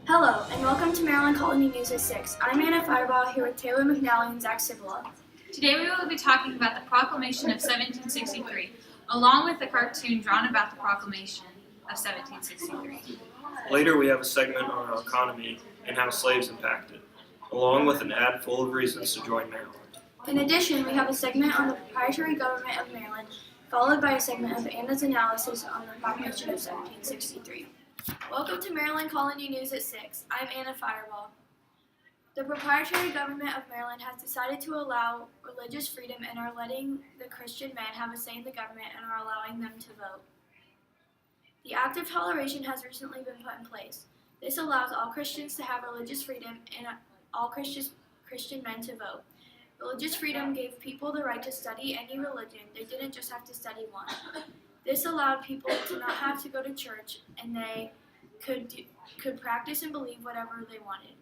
Hello, and welcome to Mayland Colony News at 6. I'm Anna Fireball here with Taylor McNally and Zach Cibola. Today we will be talking about the Proclamation of 1763, along with the cartoon drawn about the Proclamation of 1763. Later we have a segment on our economy and how slaves impacted, along with an ad full of reasons to join Maryland. In addition, we have a segment on the proprietary government of Maryland, followed by a segment of Anna's analysis on the Proclamation of 1763. Welcome to Maryland Colony News at 6. I'm Anna Fireball. The proprietary government of Maryland has decided to allow religious freedom and are letting the Christian men have a say in the government and are allowing them to vote. The Act of Toleration has recently been put in place. This allows all Christians to have religious freedom and all Christian men to vote. Religious freedom gave people the right to study any religion. They didn't just have to study one. This allowed people to not have to go to church, and they could practice and believe whatever they wanted.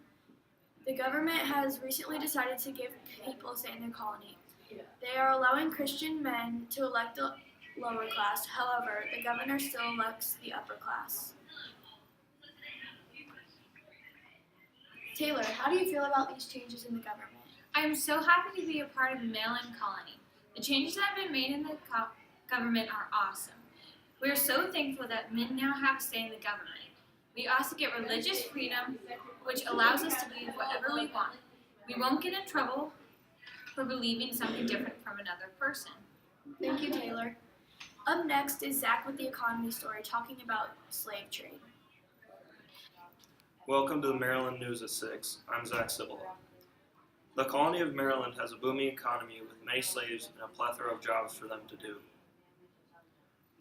The government has recently decided to give people a say in their colony. They are allowing Christian men to elect the lower class. However, the governor still elects the upper class. Taylor, how do you feel about these changes in the government? I am so happy to be a part of the Mayland Colony. The changes that have been made in the government are awesome. We are so thankful that men now have a say in the government. We also get religious freedom, which allows us to believe whatever we want. We won't get in trouble for believing something different from another person. Thank you, Taylor. Up next is Zach with the economy story, talking about slave trade. Welcome to the Maryland News at 6. I'm Zach Cibola. The colony of Maryland has a booming economy with many slaves and a plethora of jobs for them to do.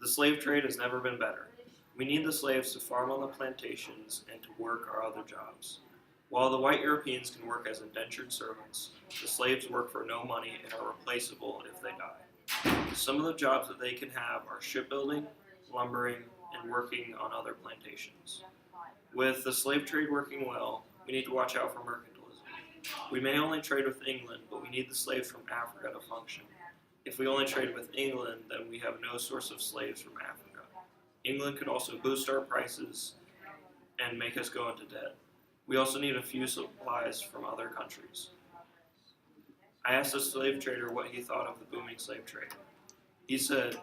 The slave trade has never been better. We need the slaves to farm on the plantations and to work our other jobs. While the white Europeans can work as indentured servants, the slaves work for no money and are replaceable if they die. Some of the jobs that they can have are shipbuilding, lumbering, and working on other plantations. With the slave trade working well, we need to watch out for mercantilism. We may only trade with England, but we need the slaves from Africa to function. If we only trade with England, then we have no source of slaves from Africa. England could also boost our prices and make us go into debt. We also need a few supplies from other countries. I asked a slave trader what he thought of the booming slave trade. He said,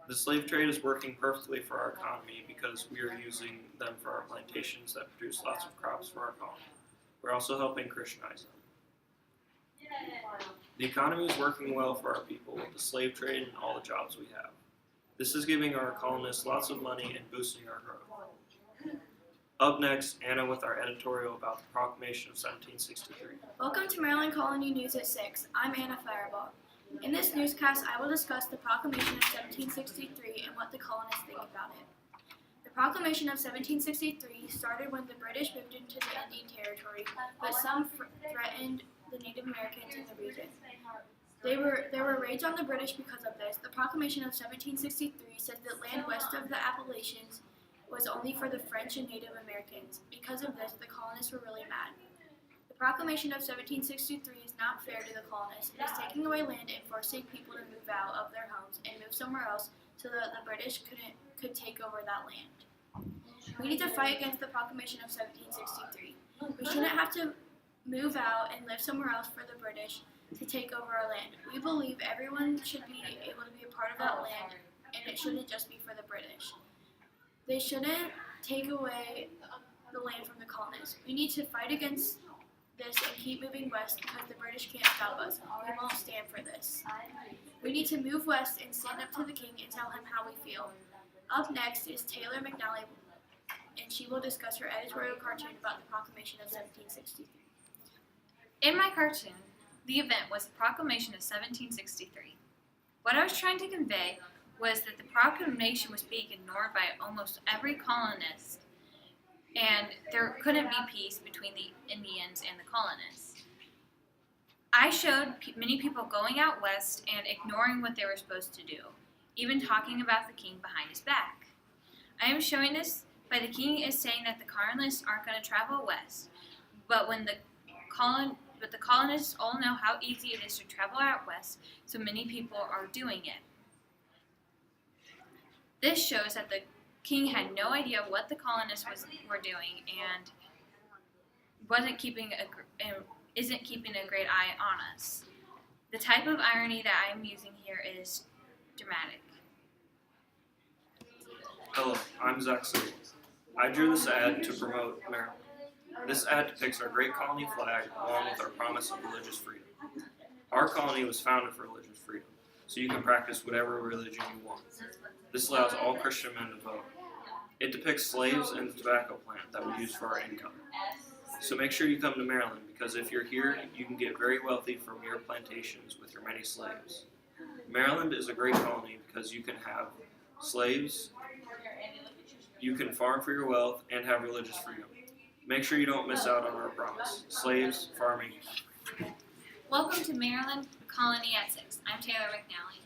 "The slave trade is working perfectly for our economy because we are using them for our plantations that produce lots of crops for our colony. We're also helping Christianize them. The economy is working well for our people with the slave trade and all the jobs we have. This is giving our colonists lots of money and boosting our growth." Up next, Anna with our editorial about the Proclamation of 1763. Welcome to Maryland Colony News at 6. I'm Anna Fireball. In this newscast, I will discuss the Proclamation of 1763 and what the colonists think about it. The Proclamation of 1763 started when the British moved into the Indian Territory, but some threatened the Native Americans in the region. There were raids on the British because of this. The Proclamation of 1763 said that land west of the Appalachians was only for the French and Native Americans. Because of this, the colonists were really mad. The Proclamation of 1763 is not fair to the colonists. It is taking away land and forcing people to move out of their homes and move somewhere else so that the British could take over that land. We need to fight against the Proclamation of 1763. We shouldn't have to move out and live somewhere else for the British to take over our land. We believe everyone should be able to be a part of that land, and it shouldn't just be for the British. They shouldn't take away the land from the colonists. We need to fight against this and keep moving west because the British can't stop us. We won't stand for this. We need to move west and stand up to the king and tell him how we feel. Up next is Taylor McNally, and she will discuss her editorial cartoon about the Proclamation of 1763. In my cartoon, the event was the Proclamation of 1763. What I was trying to convey was that the proclamation was being ignored by almost every colonist, and there couldn't be peace between the Indians and the colonists. I showed many people going out west and ignoring what they were supposed to do, even talking about the king behind his back. I am showing this by the king is saying that the colonists aren't going to travel west, but the colonists all know how easy it is to travel out west, so many people are doing it. This shows that the king had no idea what the colonists were doing, and isn't keeping a great eye on us. The type of irony that I'm using here is dramatic. Hello, I'm Zach Simmons. I drew this ad to promote Maryland. This ad depicts our great colony flag along with our promise of religious freedom. Our colony was founded for religious freedom, so you can practice whatever religion you want. This allows all Christian men to vote. It depicts slaves and the tobacco plant that we use for our income. So make sure you come to Maryland, because if you're here, you can get very wealthy from your plantations with your many slaves. Maryland is a great colony because you can have slaves, you can farm for your wealth, and have religious freedom. Make sure you don't miss out on our promise. Slaves, farming. Welcome to Mayland Colony at 6. I'm Taylor McNally.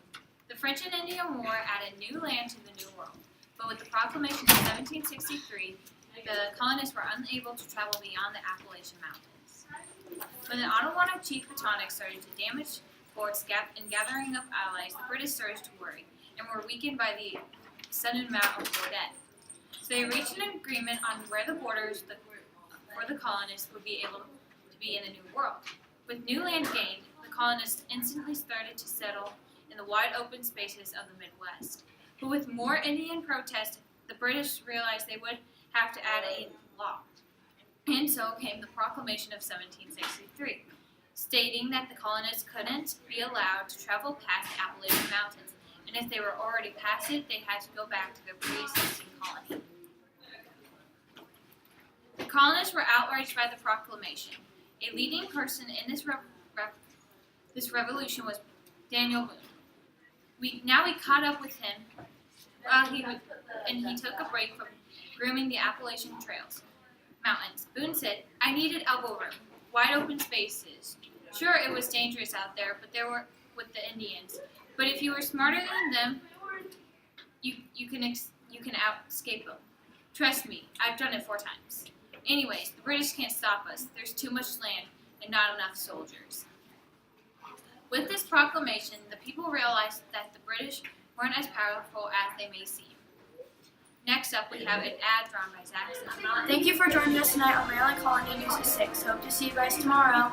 The French and Indian War added new land to the New World, but with the proclamation of 1763, the colonists were unable to travel beyond the Appalachian Mountains. When the Ottawa Chief Potomac started to damage forts and gathering up allies, the British started to worry and were weakened by the sudden amount of war dead. So they reached an agreement on where the borders for the colonists would be able to be in the New World. With new land gained, the colonists instantly started to settle in the wide open spaces of the Midwest. But with more Indian protest, the British realized they would have to add a law. And so came the Proclamation of 1763, stating that the colonists couldn't be allowed to travel past the Appalachian Mountains, and if they were already past it, they had to go back to their pre-existing colony. The colonists were outraged by the proclamation. A leading person in this revolution was Daniel Boone. We caught up with him he took a break from grooming the Appalachian mountains. Boone said, "I needed elbow room, wide open spaces. Sure, it was dangerous out there, but there were with the Indians. But if you were smarter than them, you can escape them. Trust me, I've done it 4 times. Anyways, the British can't stop us. There's too much land and not enough soldiers." With this proclamation, the people realized that the British weren't as powerful as they may seem. Next up, we have an ad drawn by Zach Simmons. Thank you for joining us tonight on Mayland Colony News at 6. Hope to see you guys tomorrow.